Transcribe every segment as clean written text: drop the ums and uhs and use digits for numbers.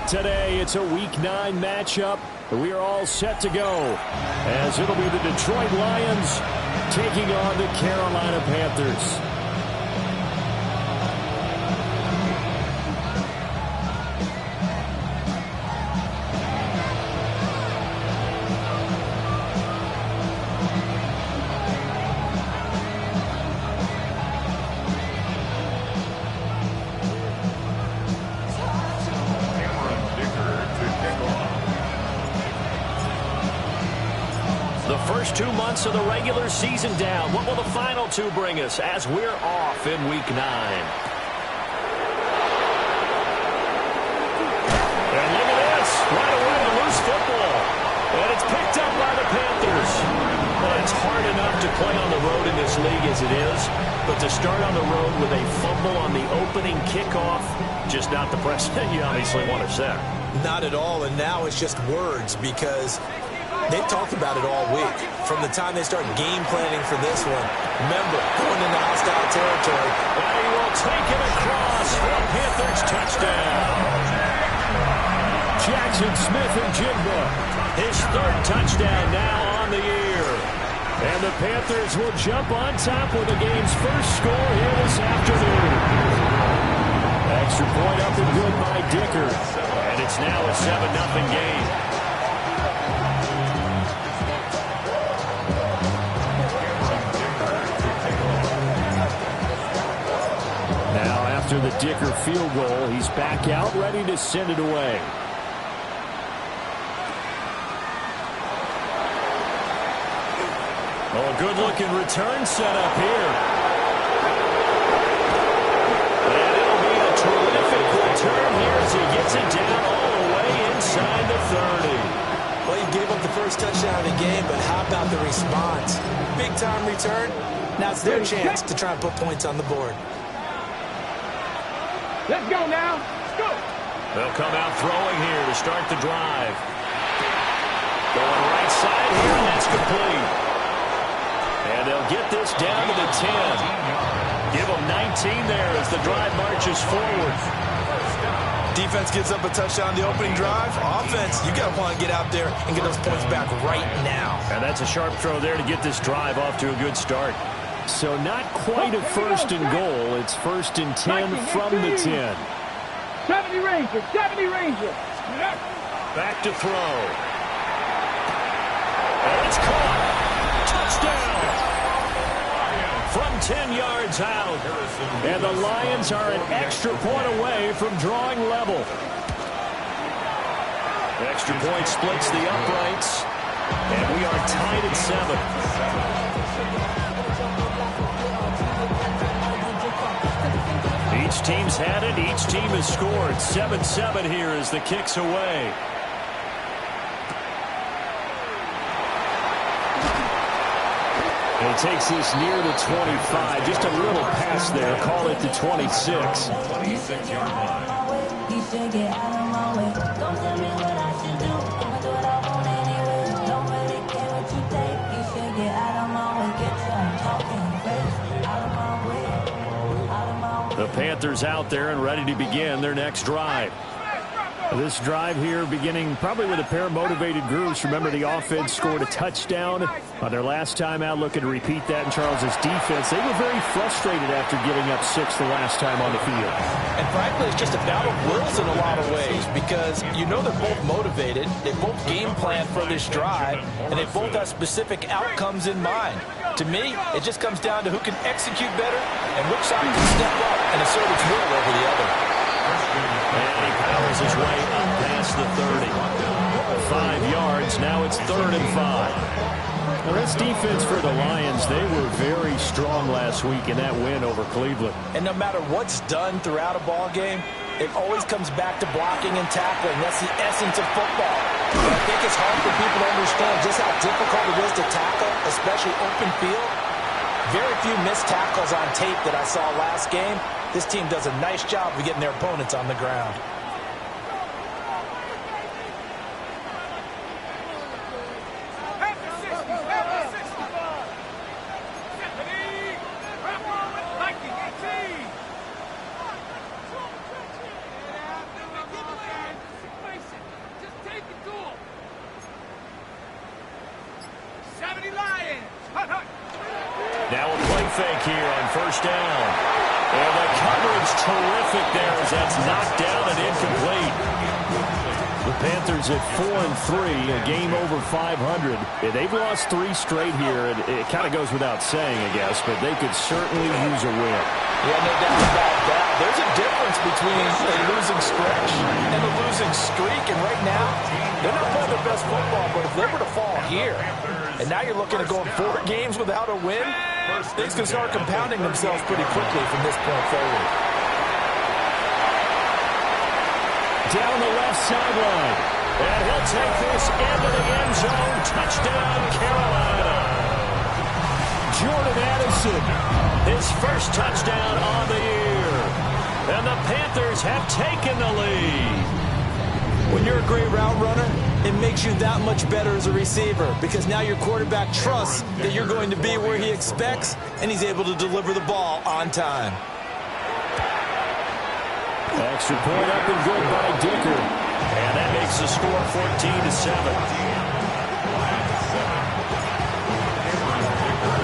Today, it's a Week 9 matchup. We are all set to go, as it'll be the Detroit Lions taking on the Carolina Panthers. The first 2 months of the regular season down. What will the final 2 bring us as we're off in Week 9? And look at this. Right away, a loose football. And it's picked up by the Panthers. Well, it's hard enough to play on the road in this league as it is. But to start on the road with a fumble on the opening kickoff, just not the precedent you obviously want to set. Not at all, and now it's just words because they've talked about it all week. From the time they start game planning for this one, remember, going into hostile territory. And he will take it across for a Panthers touchdown. Jackson Smith-Njigba, his 3rd touchdown now on the year. And the Panthers will jump on top with the game's first score here this afternoon. Extra point up and good by Dicker. And it's now a 7-0 game. After the Dicker field goal, he's back out, ready to send it away. Oh, a good-looking return set up here. And it'll be a terrific return here as he gets it down all the way inside the 30. Well, he gave up the first touchdown of the game, but how about the response? Big-time return. Now it's their chance to try and put points on the board. Let's go now. Let's go. They'll come out throwing here to start the drive. Going right side here, and that's complete. And they'll get this down to the 10. Give them 19 there as the drive marches forward. Defense gives up a touchdown the opening drive. Offense, you got to want to get out there and get those points back right now. And that's a sharp throw there to get this drive off to a good start. So not quite a 1st and goal. It's 1st and 10 from the 10. 70 Rangers, 70 Rangers. Back to throw. And it's caught. Touchdown. From 10 yards out. And the Lions are an extra point away from drawing level. The extra point splits the uprights. And we are tied at 7. Each team's had it. Each team has scored. 7-7 here as the kick's away. And he takes this near the 25. Just a little pass there. Call it the 26. 26-yard line. The Panthers out there and ready to begin their next drive. This drive here beginning probably with a pair of motivated groups. Remember, the offense scored a touchdown on their last time out, looking to repeat that in Charles's defense. They were very frustrated after giving up 6 the last time on the field. And frankly, it's just a battle of wills in a lot of ways because you know they're both motivated. They both game plan for this drive, and they both have specific outcomes in mind. To me, it just comes down to who can execute better and which side can step up and assert its will over the other. And he powers his way up past the 30. 5 yards. Now it's 3rd and 5. Well, this defense for the Lions, they were very strong last week in that win over Cleveland. And no matter what's done throughout a ball game, it always comes back to blocking and tackling. That's the essence of football. But I think it's hard for people to understand just how difficult it is to tackle, especially open field. Very few missed tackles on tape that I saw last game. This team does a nice job of getting their opponents on the ground. fake here on first down. And the coverage terrific there as that's knocked down and incomplete. The Panthers at 4-3, a game over 500. They've lost 3 straight here. It kind of goes without saying, I guess, but they could certainly use a win. Yeah, no doubt about that. There's a difference between a losing stretch and a losing streak. And right now, they're not playing their best football, but if they were to fall here, and now you're looking at going 4 games without a win, things can start compounding themselves pretty quickly from this point forward. Down the left sideline. And he'll take this into the end zone. Touchdown, Carolina. Jordan Addison, his first touchdown on the year. And the Panthers have taken the lead. When you're a great route runner, it makes you that much better as a receiver because now your quarterback trusts that you're going to be where he expects, and he's able to deliver the ball on time. Extra point up and good by Dicker. And that makes the score 14-7.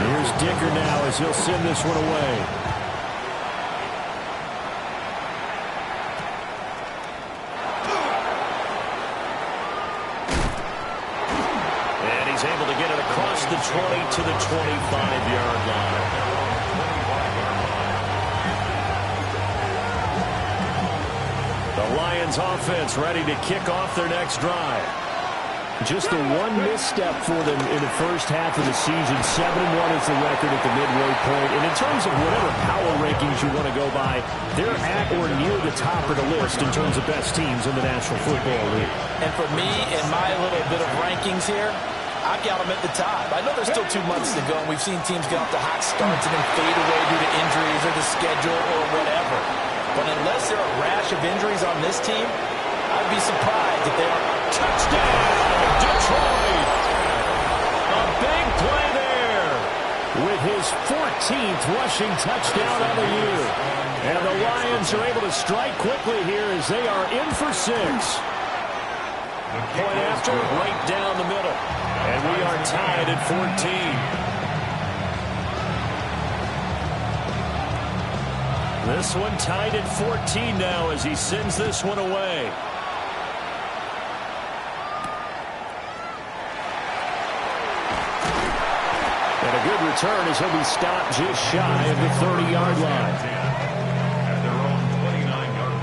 Here's Dicker now as he'll send this one away. And he's able to get it across the 20 to the 25-yard line. The Lions offense ready to kick off their next drive. Just the one misstep for them in the first half of the season. 7-1 is the record at the midway point. And in terms of whatever power rankings you want to go by, they're at or near the top of the list in terms of best teams in the National Football League. And for me, in my little bit of rankings here, I've got them at the top. I know there's still 2 months to go, and we've seen teams get off to hot starts and then fade away due to injuries or the schedule or whatever. But unless there are a rash of injuries on this team, I'd be surprised if they are. Touchdown, Detroit! A big play there with his 14th rushing touchdown of the year. And the Lions are able to strike quickly here as they are in for 6. Point after, right down the middle. And we are tied at 14. This one tied at 14 now as he sends this one away. And a good return as he'll be stopped just shy of the 30-yard line. At their own 29-yard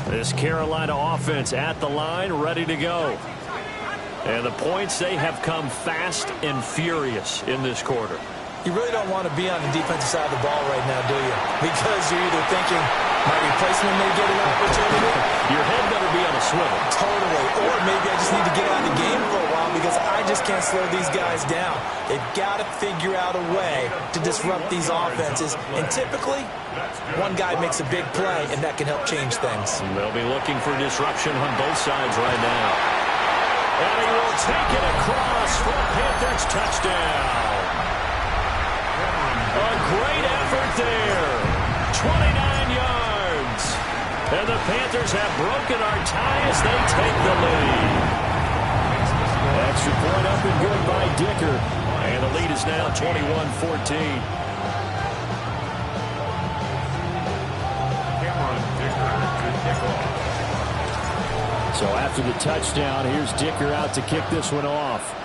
line. This Carolina offense at the line, ready to go. And the points, they have come fast and furious in this quarter. You really don't want to be on the defensive side of the ball right now, do you? Because you're either thinking, my replacement may get an opportunity. Your head better be on a swivel. Totally. Or maybe I just need to get out of the game for a while because I just can't slow these guys down. They've got to figure out a way to disrupt these offenses. And typically, one guy makes a big play, and that can help change things. They'll be looking for disruption on both sides right now. And he will take it across for a Panthers touchdown. A great effort there. 29 yards. And the Panthers have broken our tie as they take the lead. Extra point up and good by Dicker. And the lead is now 21-14. So after the touchdown, here's Dicker out to kick this one off.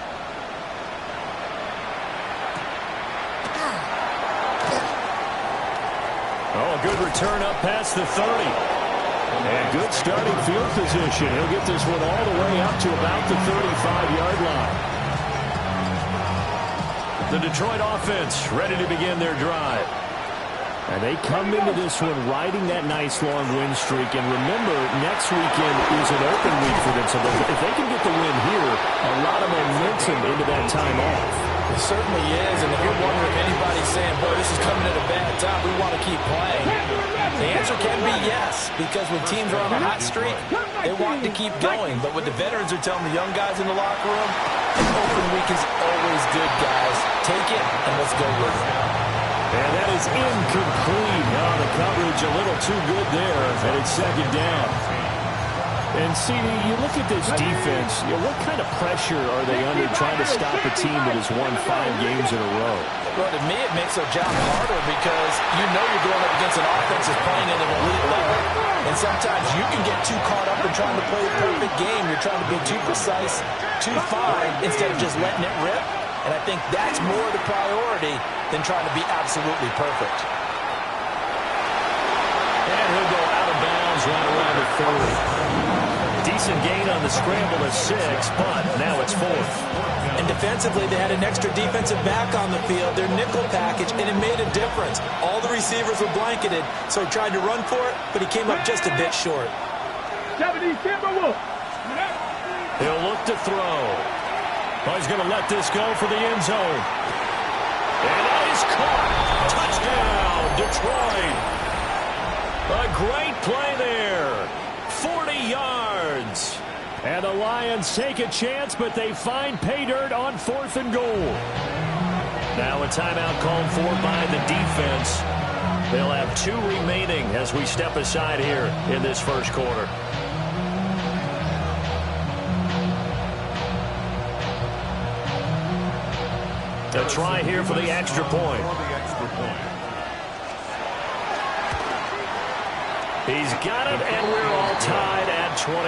Oh, a good return up past the 30. And good starting field position. He'll get this one all the way up to about the 35-yard line. The Detroit offense ready to begin their drive. And they come into this one riding that nice long win streak. And remember, next weekend is an open week for them. So if they can get the win here, a lot of momentum into that time off. It certainly is. And if you're wondering if anybody's saying, boy, this is coming at a bad time, we want to keep playing, the answer can be yes. Because when teams are on a hot streak, they want to keep going. But what the veterans are telling the young guys in the locker room, an open week is always good, guys. Take it and let's go with it. And that is incomplete. Oh, the coverage a little too good there, and it's second down. And, CD, you look at this defense, what kind of pressure are they under trying to stop a team that has won 5 games in a row? Well, to me, it makes their job harder because you know you're going up against an offense that's playing at an elite level. And sometimes you can get too caught up in trying to play a perfect game. You're trying to be too precise, too fine, instead of just letting it rip. And I think that's more the priority than trying to be absolutely perfect. And he'll go out of bounds right around the 30. Decent gain on the scramble of 6, but now it's 4th. And defensively, they had an extra defensive back on the field, their nickel package, and it made a difference. All the receivers were blanketed, so he tried to run for it, but he came up just a bit short. 70 Timberwolves. He'll look to throw. Oh, he's going to let this go for the end zone. And he's caught. Touchdown, Detroit. A great play there. 40 yards. And the Lions take a chance, but they find pay dirt on 4th and goal. Now a timeout called for by the defense. They'll have 2 remaining as we step aside here in this first quarter. A try here for the extra point. He's got it, and we're all tied at 21.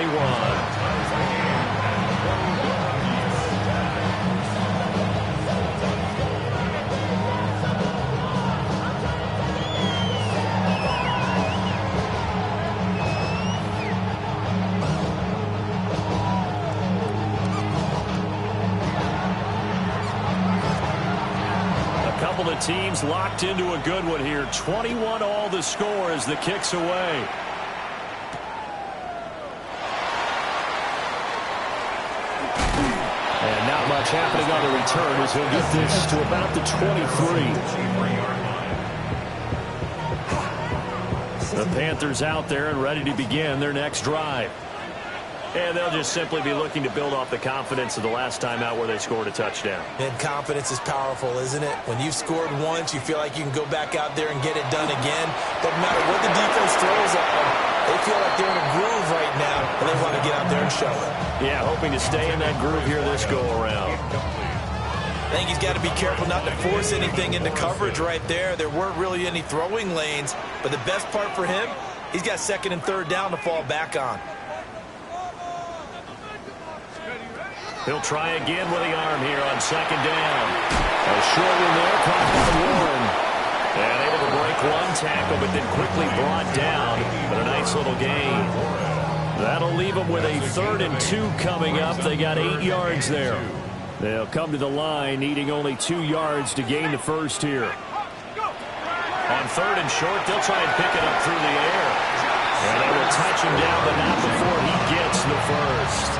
Couple of teams locked into a good one here. 21 all the score as the kick's away. And not much happening on the return as he'll get this to about the 23. The Panthers out there and ready to begin their next drive. And they'll just simply be looking to build off the confidence of the last time out where they scored a touchdown. And confidence is powerful, isn't it? When you've scored once, you feel like you can go back out there and get it done again. But no matter what the defense throws at them, they feel like they're in a groove right now, and they want to get out there and show it. Yeah, hoping to stay in that groove here this go-around. I think he's got to be careful not to force anything into coverage right there. There weren't really any throwing lanes, but the best part for him, he's got 2nd and 3rd down to fall back on. He'll try again with the arm here on 2nd down. A short one there, caught by Warren. And able to break one tackle, but then quickly brought down. But a nice little gain. That'll leave them with a 3rd and 2 coming up. They got 8 yards there. They'll come to the line, needing only 2 yards to gain the first here. On 3rd and short, they'll try and pick it up through the air. And they will touch him down, but not before he gets the first.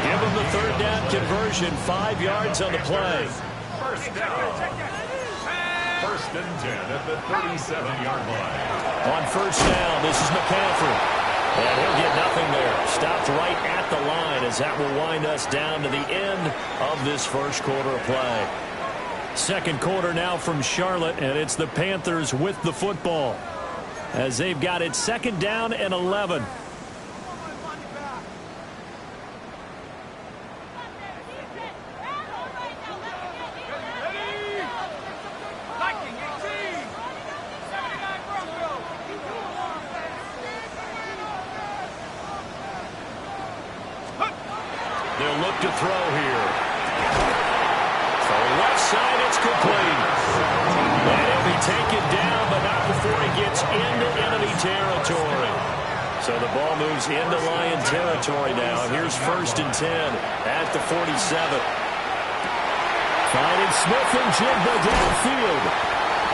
Give him the 3rd down conversion, 5 yards on the play. First down. 1st and 10 at the 37-yard line. On 1st down, this is McCaffrey. And he'll get nothing there. Stopped right at the line as that will wind us down to the end of this first quarter of play. 2nd quarter now from Charlotte, and it's the Panthers with the football as they've got it 2nd down and 11. They'll look to throw here. So left side, it's complete. And he'll be taken down, but not before he gets into enemy territory. So the ball moves into Lion territory now. And here's 1st and 10 at the 47. Finding Smith and Jigba downfield.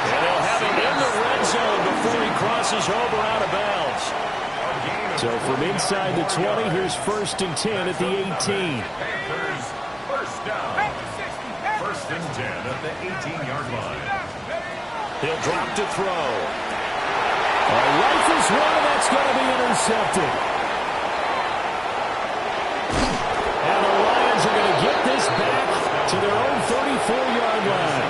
And they'll have him in the red zone before he crosses over out of bounds. So from inside the 20, here's 1st and 10 at the 18. Panthers, 1st down. 1st and 10 at the 18-yard line. He'll drop to throw. A rifles one, that's going to be intercepted. And the Lions are going to get this back to their own 34-yard line.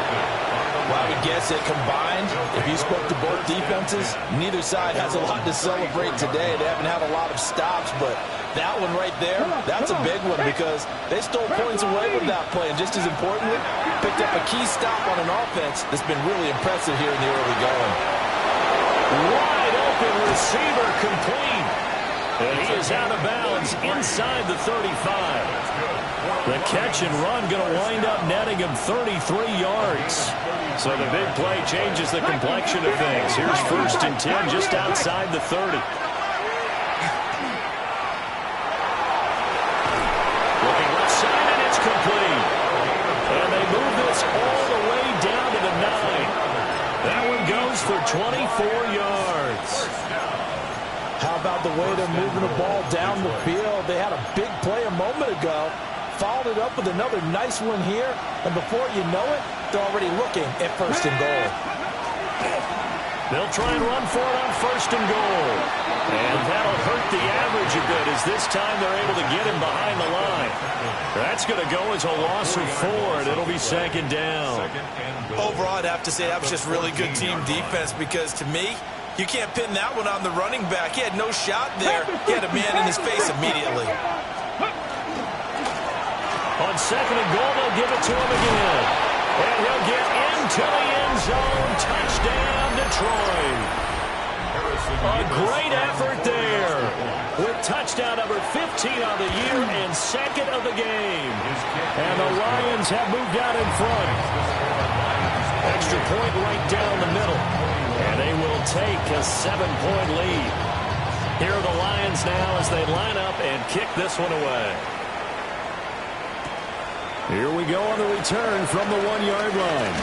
Well, I would guess I said combined, if you spoke to both defenses, neither side has a lot to celebrate today. They haven't had a lot of stops, but that one right there, that's a big one because they stole points away with that play. And just as importantly, picked up a key stop on an offense that's been really impressive here in the early going. Wide open receiver complete. And he is out of bounds inside the 35. The catch and run going to wind up netting him 33 yards. So the big play changes the complexion of things. Here's 1st and 10 just outside the 30. Looking left side, and it's complete. And they move this all the way down to the 9. That one goes for 24 yards. How about the way they're moving the ball down the field? They had a big play a moment ago. Followed it up with another nice one here. And before you know it, they're already looking at 1st and goal. They'll try and run for it on 1st and goal. And that'll hurt the average a bit as this time they're able to get him behind the line. That's going to go as a loss of 4, and it'll be 2nd down. Overall, I'd have to say that was just really good team defense because to me, you can't pin that one on the running back. He had no shot there. He had a man in his face immediately. On 2nd and goal, they'll give it to him again. And he'll get into the end zone. Touchdown, Detroit. A great effort there. With touchdown number 15 on the year and 2nd of the game. And the Lions have moved out in front. Extra point right down the middle. And they will take a 7-point lead. Here are the Lions now as they line up and kick this one away. Here we go on the return from the 1-yard line.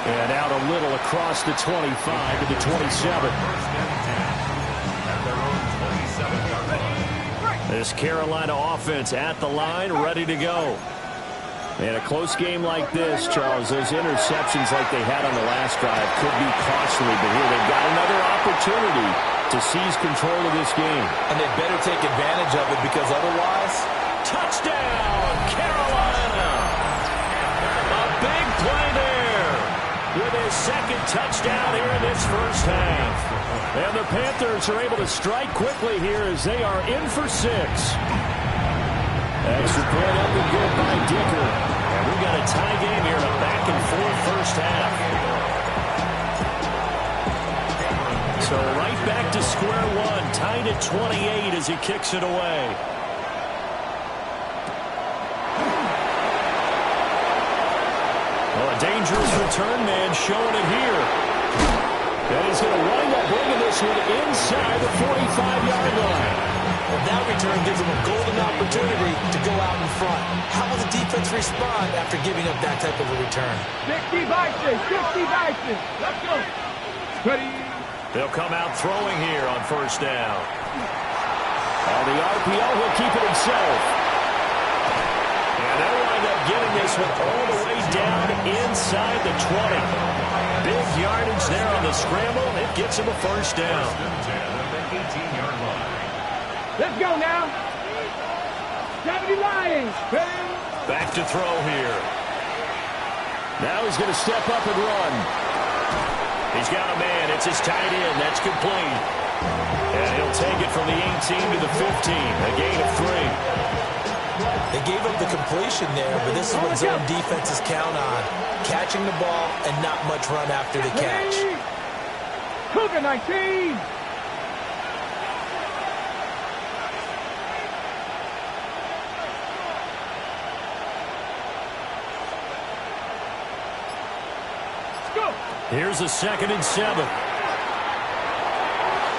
And out a little across the 25 to the 27. This Carolina offense at the line, ready to go. And a close game like this, Charles, those interceptions like they had on the last drive could be costly. But here they've got another opportunity to seize control of this game. And they better take advantage of it because otherwise... Touchdown, Carolina! A big play there with his 2nd touchdown here in this first half. And the Panthers are able to strike quickly here as they are in for 6. Extra point up and good by Dicker. And we've got a tie game here in a back-and-forth first half. So right back to square one, tied at 28 as he kicks it away. Dangerous return man showing it here. And he's going to wind up bringing this one inside the 45-yard line. Well, that return gives him a golden opportunity to go out in front. How will the defense respond after giving up that type of a return? 60 Vikings, 60 Vikings. Let's go. Ready. They'll come out throwing here on 1st down. On the RPO, he'll keep it himself. And they'll wind up getting this one all the way down inside the 20. Big yardage there on the scramble. It gets him a 1st down. Let's go now. 70 Lions. Back to throw here. Now he's going to step up and run. He's got a man. It's his tight end. That's complete. And he'll take it from the 18 to the 15. A gain of 3. They gave up the completion there, but this is what zone defenses count on. Catching the ball and not much run after the catch. Cougar 19. Here's a 2nd and 7.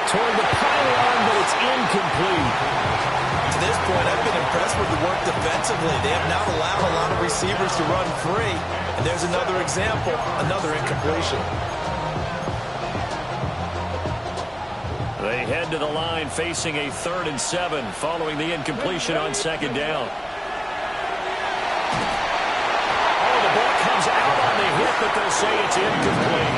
Toward the pylon, but it's incomplete. To this point, I've been impressed with the work defensively. They have not allowed a lot of receivers to run free. And there's another example, another incompletion. They head to the line facing a 3rd and 7 following the incompletion on 2nd down. Oh, the ball comes out on the hit, but they'll say it's incomplete.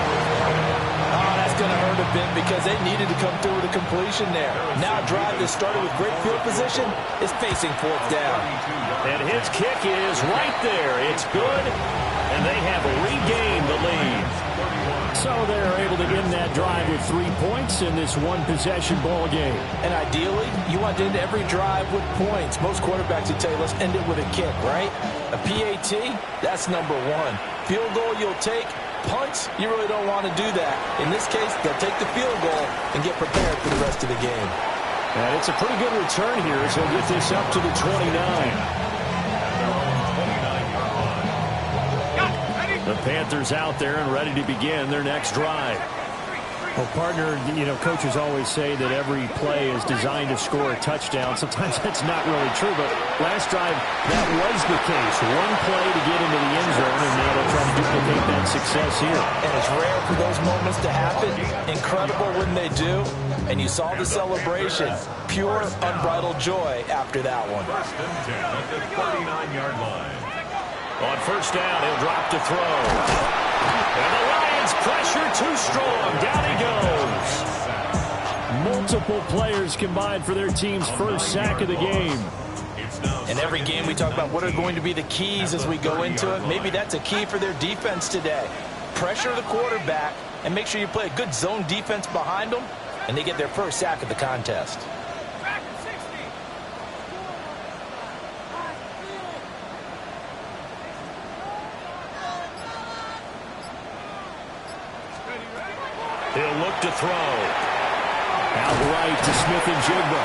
Oh, that's going to hurt a bit because they needed to come through with a completion there. Now a drive that started with great field position is facing 4th down. And his kick is right there. It's good, And they have regained the lead. So they're able to end that drive with 3 points in this one-possession ball game. And ideally, you want to end every drive with points. Most quarterbacks would tell you, let's end it with a kick, right? A PAT, that's number one. Field goal you'll take. Punts, you really don't want to do that. In this case, they'll take the field goal and get prepared for the rest of the game. And it's a pretty good return here as he'll get this up to the 29. The Panthers out there and ready to begin their next drive. Well, partner, you know, coaches always say that every play is designed to score a touchdown. Sometimes that's not really true, but last drive, that was the case. One play to get into the end zone, and now they'll try to duplicate that success here. And it's rare for those moments to happen. Incredible when they do. And you saw the celebration. Pure, unbridled joy after that one. First and 10 at the 39-yard line. On first down, he'll drop to throw. And the Lions pressure too strong. Down he goes. Multiple players combined for their team's first sack of the game. In every game we talk about what are going to be the keys as we go into it. Maybe that's a key for their defense today. Pressure the quarterback and make sure you play a good zone defense behind them, and they get their first sack of the contest. He'll look to throw. Out right to Smith-Njigba.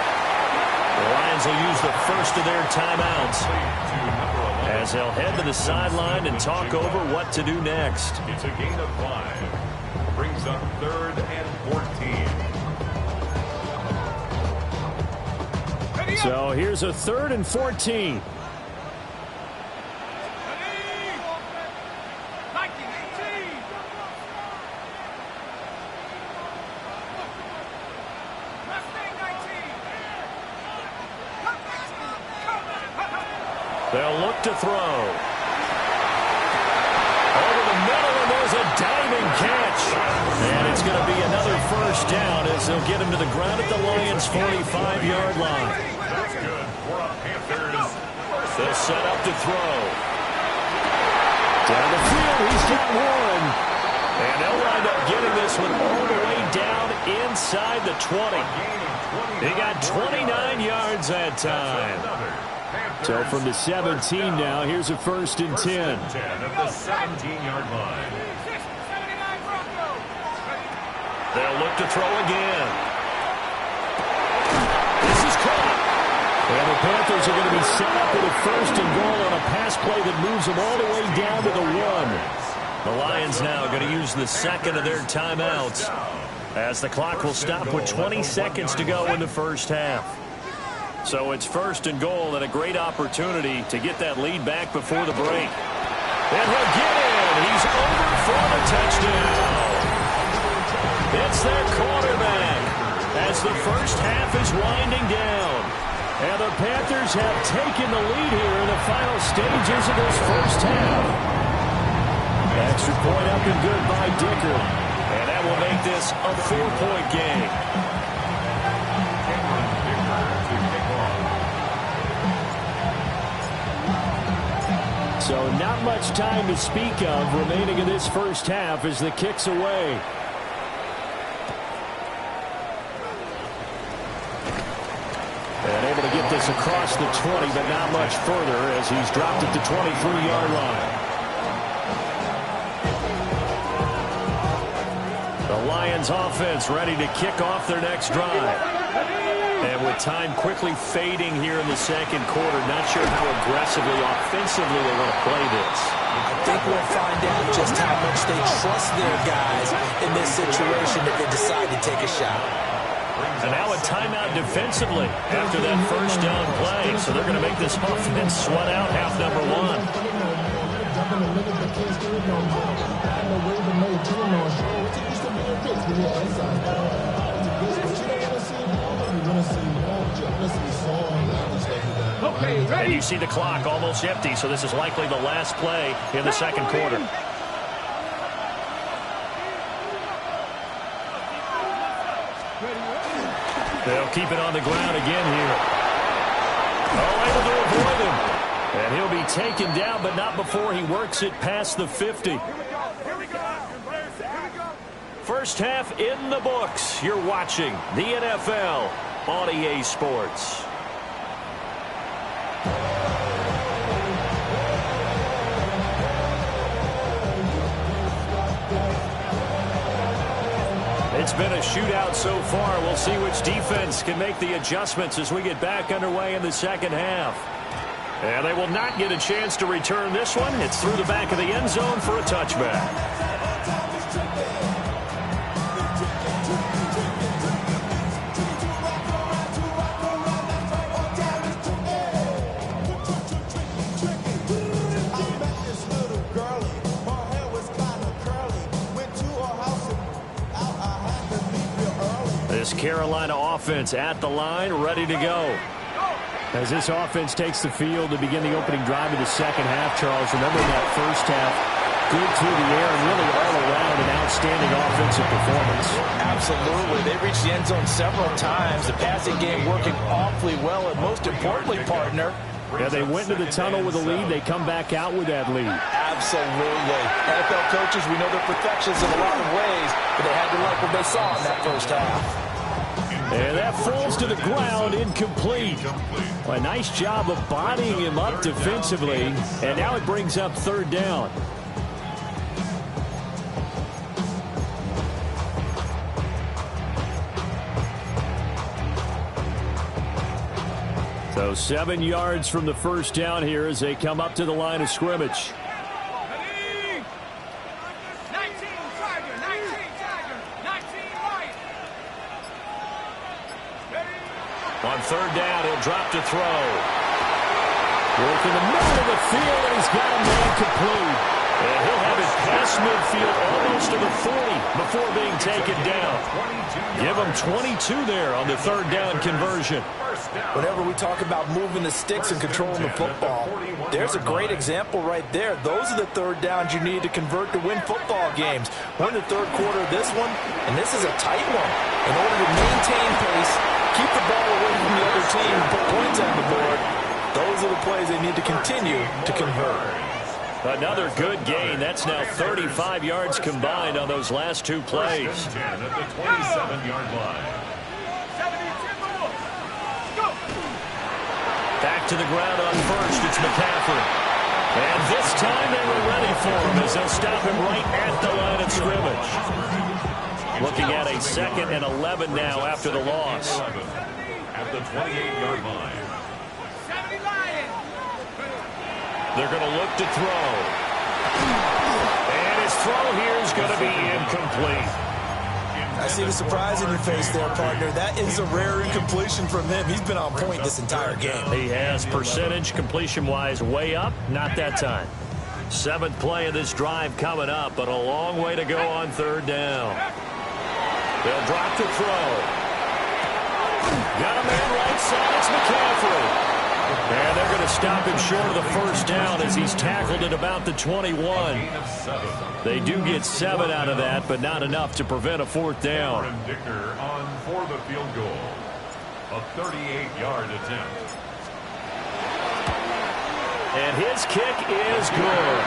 The Lions will use the first of their timeouts as they'll head to the sideline and talk over what to do next. It's a gain of 5. Brings up 3rd and 14. So here's a 3rd and 14. They'll look to throw. Over the middle, and there's a diving catch. And it's going to be another first down as they'll get him to the ground at the Lions' 45-yard line. That's good for a Panthers. They'll set up to throw. Down the field, he's got one. And they'll wind up getting this one all the way down inside the 20. He got 29 yards that time. So from the 17 now, here's a 1st and 10. At the 17-yard line. They'll look to throw again. This is caught. And the Panthers are going to be set up with a 1st and goal on a pass play that moves them all the way down to the 1. The Lions now going to use the second of their timeouts as the clock will stop with 20 seconds to go in the first half. So it's 1st and goal and a great opportunity to get that lead back before the break. And he'll get in. He's over for the touchdown. It's their quarterback as the first half is winding down. And the Panthers have taken the lead here in the final stages of this first half. Extra point up and good by Dicker. And that will make this a 4-point game. So not much time to speak of remaining in this first half as the kick's away. And able to get this across the 20, but not much further as he's dropped at the 23-yard line. The Lions offense ready to kick off their next drive. And with time quickly fading here in the second quarter, not sure how aggressively, offensively they want to play this. I think we'll find out just how much they trust their guys in this situation if they decide to take a shot. And now a timeout defensively after that first down play. So they're going to make this offense sweat out half number 1. And you see the clock almost empty, so this is likely the last play in the second quarter. They'll keep it on the ground again here. Oh, able to avoid him. And he'll be taken down, but not before he works it past the 50. First half in the books. You're watching the NFL on EA Sports. It's been a shootout so far. We'll see which defense can make the adjustments as we get back underway in the second half. And they will not get a chance to return this one. It's through the back of the end zone for a touchback. This Carolina offense at the line, ready to go. As this offense takes the field to begin the opening drive of the second half, Charles, remember that first half, good through the air and really all around an outstanding offensive performance. Absolutely. They reached the end zone several times. The passing game working awfully well, and most importantly, partner, yeah, they went into the tunnel with a lead. They come back out with that lead. Absolutely. NFL coaches, we know they're perfectionists in a lot of ways, but they had to like what they saw in that first half. And that falls to the ground, incomplete. A nice job of bodying him up defensively, and now it brings up third down. So 7 yards from the first down here as they come up to the line of scrimmage. On third down, he'll drop to throw. Work in the middle of the field, and he's got a man complete. And he'll have it past midfield almost to the 40 before being taken down. Give him 22 there on the third down conversion. Whenever we talk about moving the sticks and controlling the football, there's a great example right there. Those are the third downs you need to convert to win football games. We're in the third quarter of this one, and this is a tight one. In order to maintain pace, keep the ball away from the other team, and put points on the board, those are the plays they need to continue to convert. Another good gain. That's now 35 yards combined on those last two plays. First and 10 at the 27-yard line. Back to the ground on first. It's McCaffrey. And this time they were ready for him as they'll stop him right at the line of scrimmage. Looking at a 2nd and 11 now after the loss. At the 28-yard line. They're going to look to throw. And his throw here is going to be incomplete. I see the surprise in your face there, partner. That is a rare incompletion from him. He's been on point this entire game. He has percentage completion-wise way up. Not that time. 7th play of this drive coming up, but a long way to go on third down. They'll drop to throw. Got a man right side. It's McCaffrey. And they're going to stop him short of the first down as he's tackled at about the 21. They do get 7 out of that, but not enough to prevent a 4th down. Aaron Dicker on for the field goal. A 38-yard attempt. And his kick is good.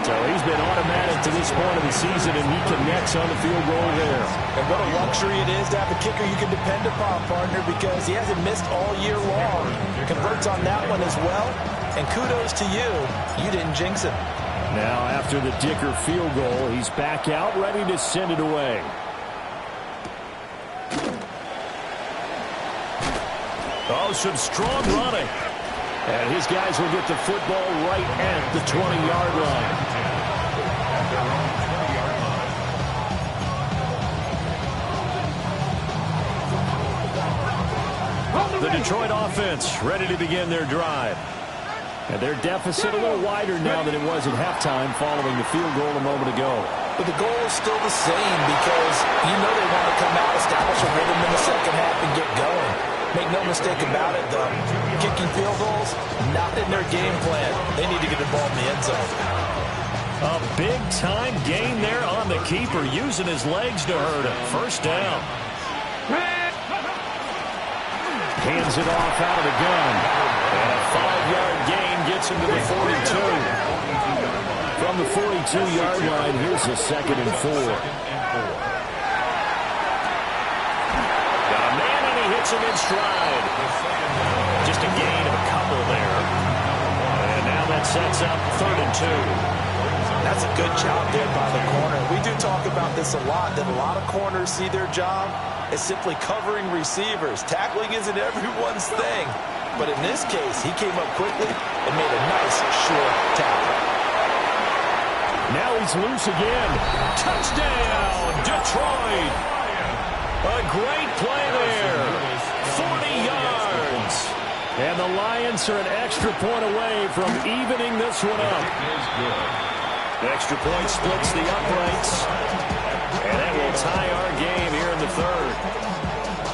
So he's been automatic to this point of the season, and he connects on the field goal there. And what a luxury it is to have a kicker you can depend upon, partner, because he hasn't missed all year long. Converts on that one as well. And kudos to you. You didn't jinx him. Now, after the Dicker field goal, he's back out, ready to send it away. Oh, some strong running. And his guys will get the football right at the 20-yard line. The Detroit offense ready to begin their drive. And their deficit a little wider now than it was at halftime following the field goal a moment ago. But the goal is still the same because you know they want to come out, establish a rhythm in the second half, and get going. Make no mistake about it, though. Kicking field goals, not in their game plan. They need to get the ball in the end zone. A big-time gain there on the keeper, using his legs to hurt him. First down. Hands it off out of the gun. And a 5-yard gain gets him to the 42. From the 42-yard line, here's a 2nd and 4. Got a man, and he hits him in stride. Just a gain of a couple there. And now that sets up 3rd and 2. That's a good job there by the corner. We do talk about this a lot, that a lot of corners see their job as simply covering receivers. Tackling isn't everyone's thing. But in this case, he came up quickly and made a nice, short tackle. Now he's loose again. Touchdown, Detroit. A great play there. 40 yards. And the Lions are an extra point away from evening this one up. The extra point splits the uprights. And that will tie our game here in the 3rd.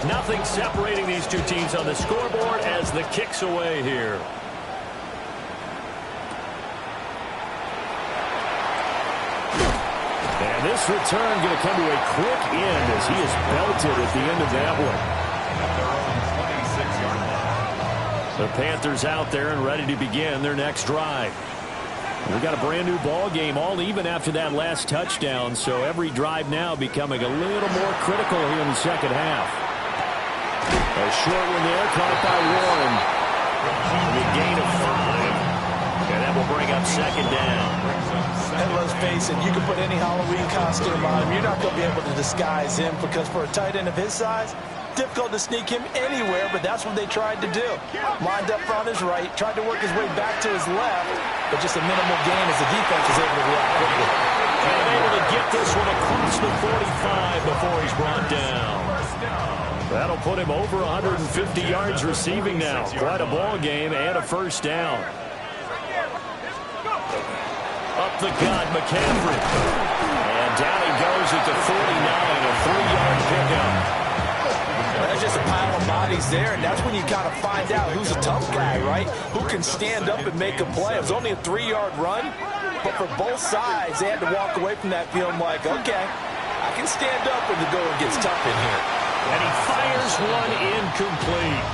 Nothing separating these two teams on the scoreboard as the kick's away here. And this return going to come to a quick end as he is belted at the end of that one. The Panthers out there and ready to begin their next drive. We've got a brand new ball game, all even after that last touchdown, so every drive now becoming a little more critical here in the second half. A short one there, caught by Warren. The gain of 5, and that will bring up 2nd down. And let's face it, you can put any Halloween costume on him. You're not going to be able to disguise him because for a tight end of his size, difficult to sneak him anywhere, but that's what they tried to do. Lined up on his right, tried to work his way back to his left, but just a minimal gain as the defense was able to react quickly. And able to get this one across the 45 before he's brought down. That'll put him over 150 yards receiving now. Quite a ball game and a 1st down. Up the gut, McCaffrey. And down he goes at the 49, a 3-yard pickup. There's just a pile of bodies there, and that's when you kind of find out who's a tough guy, right? Who can stand up and make a play. It was only a 3-yard run, but for both sides, they had to walk away from that feeling like, okay, I can stand up when the going gets tough in here. And he fires one incomplete.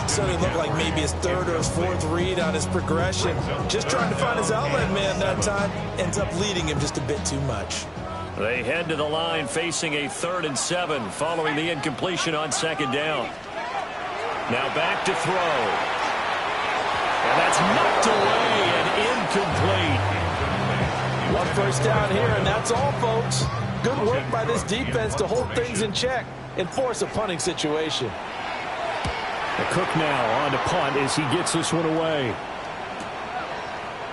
So it looked like maybe his 3rd or his 4th read on his progression. Just trying to find his outlet man that time. Ends up leading him just a bit too much. They head to the line facing a 3rd and 7 following the incompletion on 2nd down. Now back to throw. And that's knocked away and incomplete. 1 first down here, and that's all, folks. Good work by this defense to hold things in check and force a punting situation. Cook now on to punt as he gets this one away.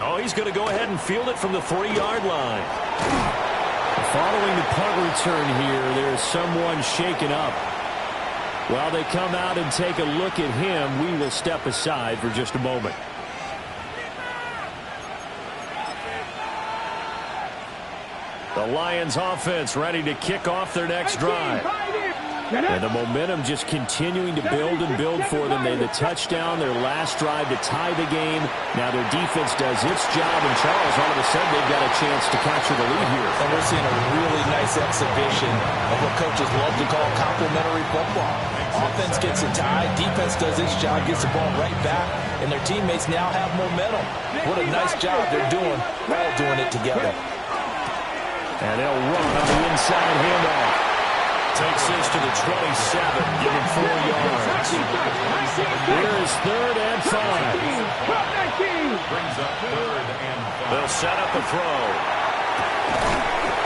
Oh, he's going to go ahead and field it from the 3-yard line. Following the punt return here, there's someone shaken up. While they come out and take a look at him, we will step aside for just a moment. The Lions offense ready to kick off their next drive. And the momentum just continuing to build and build for them. They had the touchdown, their last drive to tie the game. Now their defense does its job, and Charles, all of a sudden, they've got a chance to capture the lead here. And we're seeing a really nice exhibition of what coaches love to call complementary football. Offense gets it tied, defense does its job, gets the ball right back, and their teammates now have momentum. What a nice job they're doing, all doing it together. And they'll run on the inside handoff. Takes this to the 27, give him 4 yards. Here's 3rd and 5. They'll set up a throw.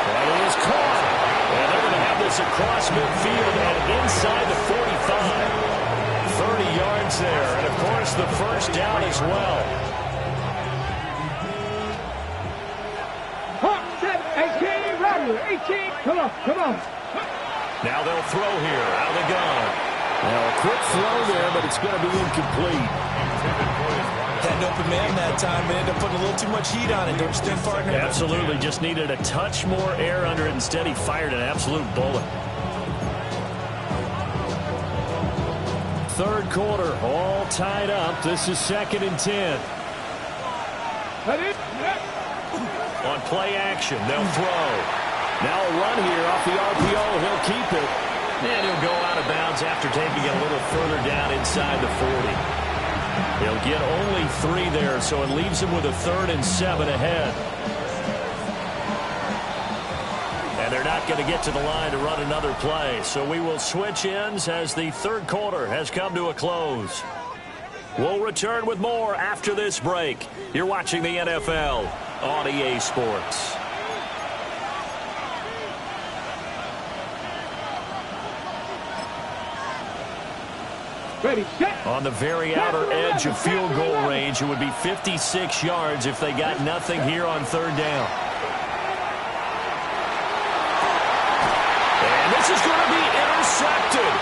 And it is caught. And they're going to have this across midfield and inside the 45. 30 yards there. And, of course, the 1st down as well. 18, come on. Now they'll throw here, out of the gun. Now a quick throw there, but it's going to be incomplete. Had an open man that time, but ended up putting a little too much heat on it. Don't you think, partner? Absolutely, just needed a touch more air under it. Instead, he fired an absolute bullet. 3rd quarter, all tied up. This is 2nd and 10. On play action, they'll throw. Now a run here off the RPO. He'll keep it. And he'll go out of bounds after taking it a little further down inside the 40. He'll get only 3 there, so it leaves him with a 3rd and 7 ahead. And they're not going to get to the line to run another play. So we will switch ends as the 3rd quarter has come to a close. We'll return with more after this break. You're watching the NFL on EA Sports. Ready, set. On the very outer edge of field goal range, it would be 56 yards if they got nothing here on 3rd down. And this is going to be intercepted.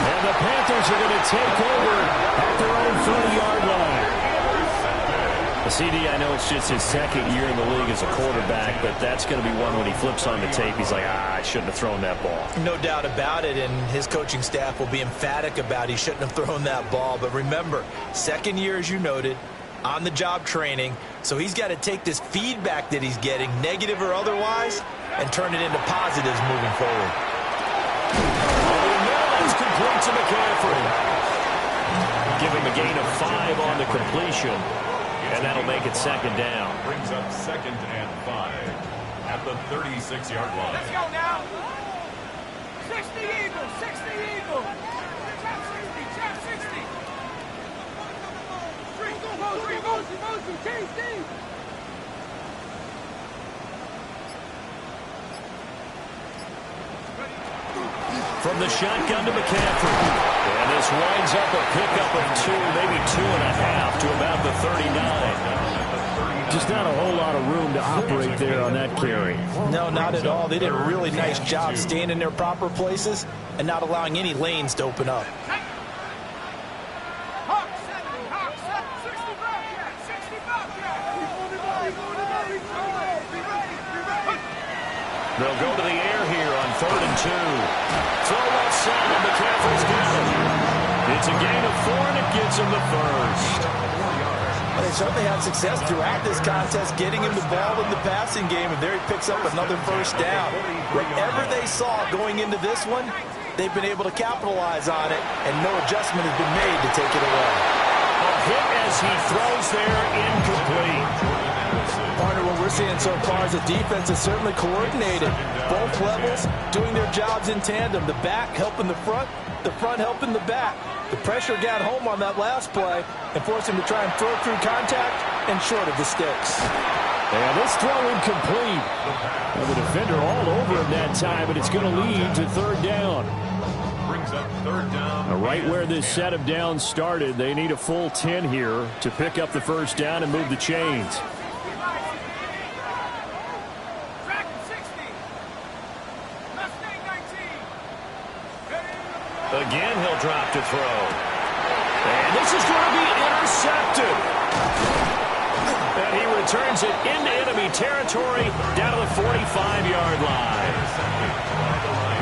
And the Panthers are going to take over at their own 30-yard line. CD, I know it's just his 2nd year in the league as a quarterback, but that's going to be one when he flips on the tape. He's like, I shouldn't have thrown that ball. No doubt about it, and his coaching staff will be emphatic about he shouldn't have thrown that ball. But remember, 2nd year, as you noted, on-the-job training, so he's got to take this feedback that he's getting, negative or otherwise, and turn it into positives moving forward. It's complete to McCaffrey. Give him a gain of 5 on the completion. And that'll make it 2nd down. Brings up 2nd and 5 at the 36-yard line. Let's go now. 60 Eagles, 60 Eagles. Chap 60, chap 60. Motion, KC. From the shotgun to McCaffrey. And this winds up a pickup of 2, maybe 2.5 to about the 39. Just not a whole lot of room to operate there on that carry. No, not at all. They did a really nice job staying in their proper places and not allowing any lanes to open up. They'll go to the air here on 3rd and 2. Throw left side, and McCaffrey's got it. It's a gain of 4, and it gets him the 1st. Well, they certainly had success throughout this contest getting him the ball in the passing game, and there he picks up another 1st down. Whatever they saw going into this one, they've been able to capitalize on it, and no adjustment has been made to take it away. A hit as he throws there, incomplete. Partner, what we're seeing so far is the defense is certainly coordinated. Both levels doing their jobs in tandem. The back helping the front helping the back. The pressure got home on that last play and forced him to try and throw through contact and short of the sticks. And this throw incomplete. Well, the defender all over him that time, but it's going to lead to 3rd down. Brings up 3rd down. Right where this set of downs started, they need a full 10 here to pick up the 1st down and move the chains. Again, he'll drop to throw. And this is going to be intercepted. And he returns it into enemy territory down to the 45-yard line.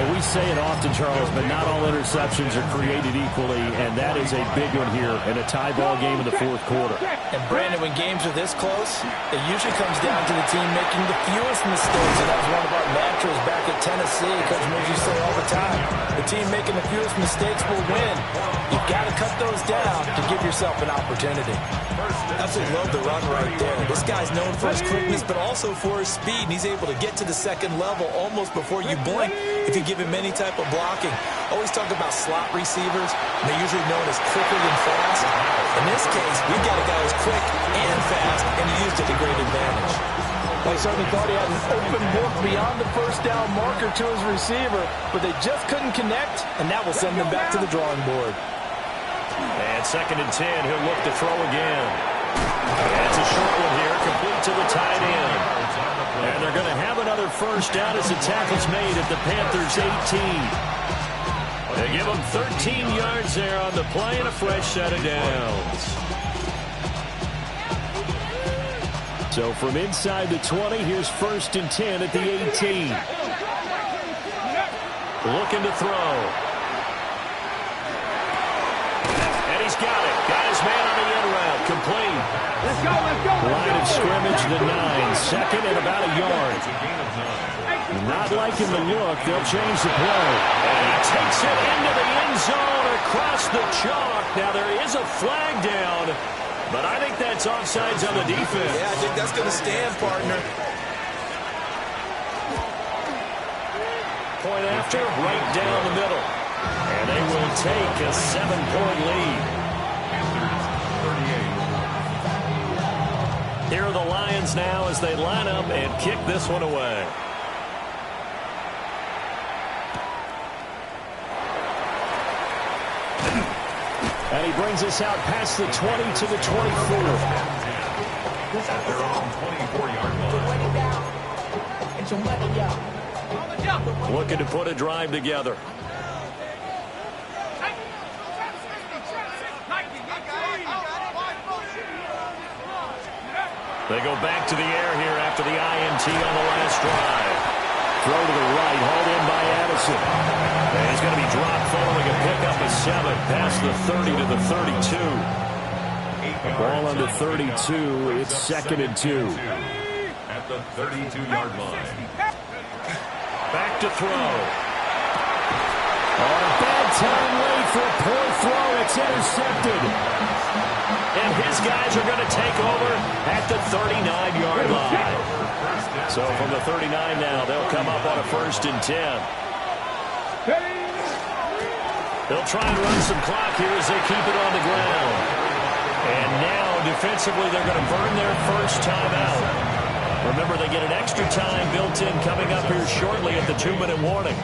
Well, we say it often, Charles, but not all interceptions are created equally, and that is a big one here in a tie ball game in the 4th quarter. And, Brandon, when games are this close, it usually comes down to the team making the fewest mistakes, and that was one of our mantras back at Tennessee. Coach Mills used to say all the time, the team making the fewest mistakes will win. You've got to cut those down to give yourself an opportunity. Absolutely love the run right there. This guy's known for his quickness, but also for his speed, and he's able to get to the 2nd level almost before you blink if you give him any type of blocking. Always talk about slot receivers. They're usually known as quicker than fast. In this case, we've got a guy who's quick and fast, and he used it to great advantage. Well, he certainly thought he had an open look beyond the 1st down marker to his receiver, but they just couldn't connect, and that will send them back to the drawing board. And 2nd and 10, he'll look to throw again. That's a short one here, complete to the tight end. And they're going to have another 1st down as the tackle's made at the Panthers' 18. They give them 13 yards there on the play and a fresh set of downs. So from inside the 20, here's 1st and 10 at the 18. Looking to throw. And he's got it. Got his man on the end route. Complete. Line of scrimmage, the 9. Second and about a yard. Not liking the look. They'll change the play. And he takes it into the end zone across the chalk. Now there is a flag down, but I think that's offsides on the defense. Yeah, I think that's going to stand, partner. Point after, right down the middle. And they will take a 7-point lead. Here are the Lions now as they line up and kick this one away. And he brings us out past the 20 to the 24. At their own 24-yard line. Looking to put a drive together. They go back to the air here after the INT on the last drive. Throw to the right, hauled in by Addison. And he's going to be dropped following a pickup of 7 past the 30 to the 32. Ball under 32. It's 2nd and 2. At the 32-yard line. Back to throw. On a bad time late for a poor throw. It's intercepted. And his guys are going to take over at the 39-yard line. So from the 39 now, they'll come up on a 1st and 10. They'll try and run some clock here as they keep it on the ground. And now, defensively, they're going to burn their first timeout. Remember, they get an extra time built in coming up here shortly at the 2-minute warning.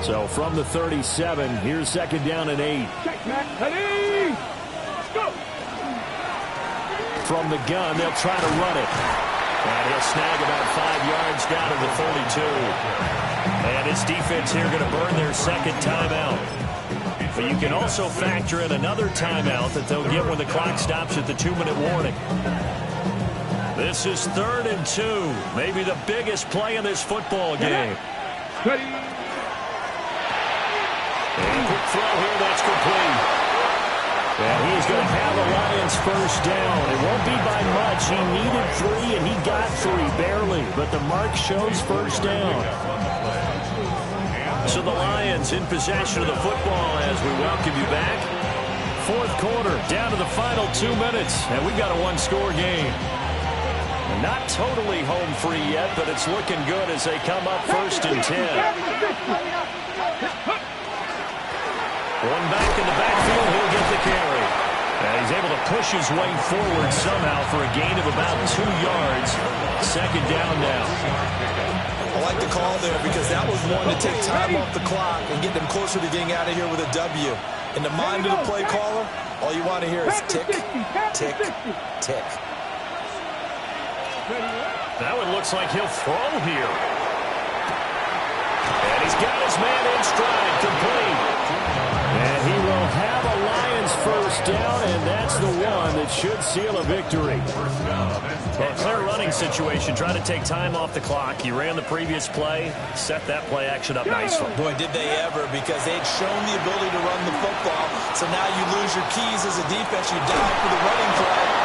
So from the 37, here's 2nd down and 8. From the gun, they'll try to run it. And he'll snag about 5 yards down to the 32. And his defense here going to burn their 2nd timeout. But you can also factor in another timeout that they'll get when the clock stops at the 2-minute warning. This is 3rd and 2. Maybe the biggest play in this football game. And quick throw here, that's complete. And he's going to have the Lions first down. It won't be by much. He needed 3, and he got 3, barely. But the mark shows first down. So the Lions in possession of the football as we welcome you back. 4th quarter, down to the final 2 minutes. And we've got a 1-score game. Not totally home free yet, but it's looking good as they come up 1st and 10. One back in the backfield, he'll get the carry. And he's able to push his way forward somehow for a gain of about 2 yards. 2nd down now. I like the call there because that was one to take time off the clock and get them closer to getting out of here with a W. In the mind of the play caller, all you want to hear is tick, tick, tick. That one looks like he'll throw here. And he's got his man in stride, complete. And he will have a Lions first down, and that's the one that should seal a victory. Well, a clear running situation, trying to take time off the clock. You ran the previous play, set that play action up nicely. Boy, did they ever, because they'd shown the ability to run the football. So now you lose your keys as a defense. You dive for the running play.